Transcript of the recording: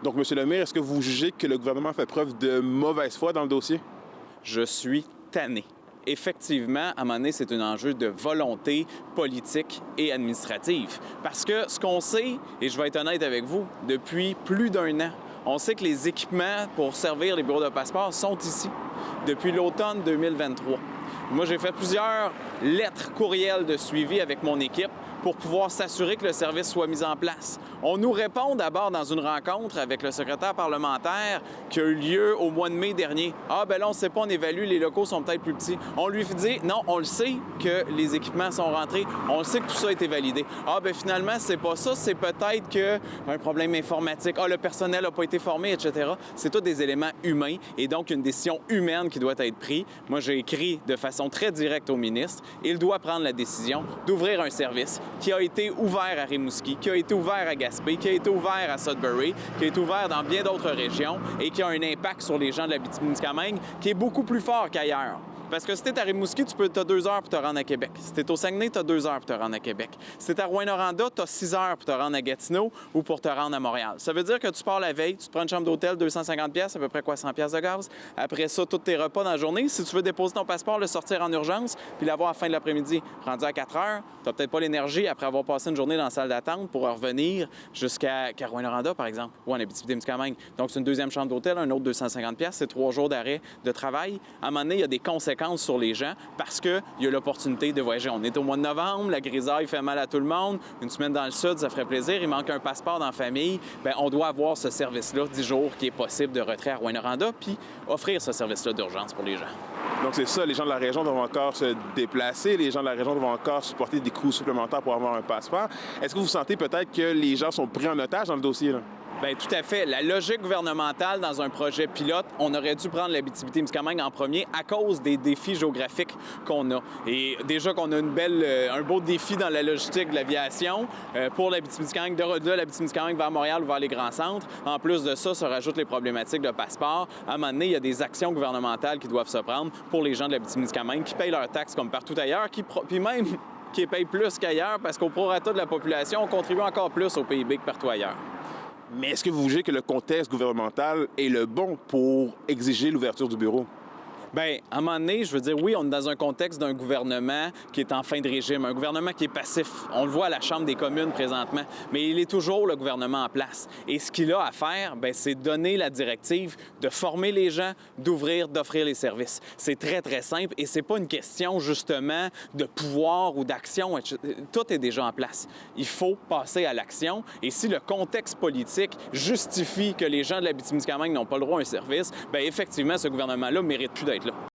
Donc, M. le maire, est-ce que vous jugez que le gouvernement fait preuve de mauvaise foi dans le dossier? Je suis tanné. Effectivement, à un moment donné, c'est un enjeu de volonté politique et administrative. Parce que ce qu'on sait, et je vais être honnête avec vous, depuis plus d'1 an, on sait que les équipements pour servir les bureaux de passeport sont ici depuis l'automne 2023. Moi, j'ai fait plusieurs lettres, courriels de suivi avec mon équipe pour pouvoir s'assurer que le service soit mis en place. On nous répond d'abord dans une rencontre avec le secrétaire parlementaire qui a eu lieu au mois de mai dernier. Ah, ben là, on ne sait pas, on évalue, les locaux sont peut-être plus petits. On lui dit, non, on le sait que les équipements sont rentrés, on le sait que tout ça a été validé. Ah, ben finalement, c'est pas ça, c'est peut-être qu'un problème informatique, ah, le personnel n'a pas été formé, etc. C'est tous des éléments humains et donc une décision humaine qui doit être prise. Moi, j'ai écrit de façon très directe au ministre. Il doit prendre la décision d'ouvrir un service qui a été ouvert à Rimouski, qui a été ouvert à Gaspé, qui a été ouvert à Sudbury, qui a été ouvert dans bien d'autres régions et qui a un impact sur les gens de l'Abitibi-Témiscamingue qui est beaucoup plus fort qu'ailleurs. Parce que si t'es à Rimouski, tu as 2 heures pour te rendre à Québec. Si t'es au Saguenay, tu as 2 heures pour te rendre à Québec. Si t'es à Rouyn-Noranda, tu as 6 heures pour te rendre à Gatineau ou pour te rendre à Montréal. Ça veut dire que tu pars la veille, tu te prends une chambre d'hôtel, 250$, à peu près quoi, 100$ de gaz. Après ça, tous tes repas dans la journée. Si tu veux déposer ton passeport, le sortir en urgence, puis l'avoir à la fin de l'après-midi, rendu à 4 heures, tu n'as peut-être pas l'énergie après avoir passé une journée dans la salle d'attente pour revenir jusqu'à Rouyn-Noranda, par exemple, ou en Abitibi-Témiscamingue. Donc, c'est une deuxième chambre d'hôtel, un autre 250$, c'est 3 jours d'arrêt de travail. À un moment donné, il y a des conséquences sur les gens parce qu'il y a l'opportunité de voyager. On est au mois de novembre, la grisaille fait mal à tout le monde. Une semaine dans le sud, ça ferait plaisir. Il manque un passeport dans la famille. Bien, on doit avoir ce service-là, 10 jours, qui est possible de retrait à Rouyn-Noranda, puis offrir ce service-là d'urgence pour les gens. Donc, c'est ça, les gens de la région doivent encore se déplacer, les gens de la région doivent encore supporter des coûts supplémentaires pour avoir un passeport. Est-ce que vous sentez peut-être que les gens sont pris en otage dans le dossier, là? Bien, tout à fait. La logique gouvernementale dans un projet pilote, on aurait dû prendre l'Abitibi-Témiscamingue en premier à cause des défis géographiques qu'on a. Et déjà qu'on a un beau défi dans la logistique de l'aviation pour l'Abitibi-Témiscamingue, de l'Abitibi-Témiscamingue vers Montréal ou vers les grands centres. En plus de ça, se rajoutent les problématiques de passeport. À un moment donné, il y a des actions gouvernementales qui doivent se prendre pour les gens de l'Abitibi-Témiscamingue qui payent leurs taxes comme partout ailleurs, puis même qui payent plus qu'ailleurs parce qu'au prorata de la population, on contribue encore plus au PIB que partout ailleurs. Mais est-ce que vous jugez que le contexte gouvernemental est le bon pour exiger l'ouverture du bureau? Bien, à un moment donné, je veux dire, oui, on est dans un contexte d'un gouvernement qui est en fin de régime, un gouvernement qui est passif. On le voit à la Chambre des communes présentement, mais il est toujours le gouvernement en place. Et ce qu'il a à faire, bien, c'est donner la directive de former les gens, d'ouvrir, d'offrir les services. C'est très, très simple et c'est pas une question, justement, de pouvoir ou d'action. Tout est déjà en place. Il faut passer à l'action. Et si le contexte politique justifie que les gens de l'Abitibi-Témiscamingue n'ont pas le droit à un service, bien, effectivement, ce gouvernement-là mérite plus d'être là.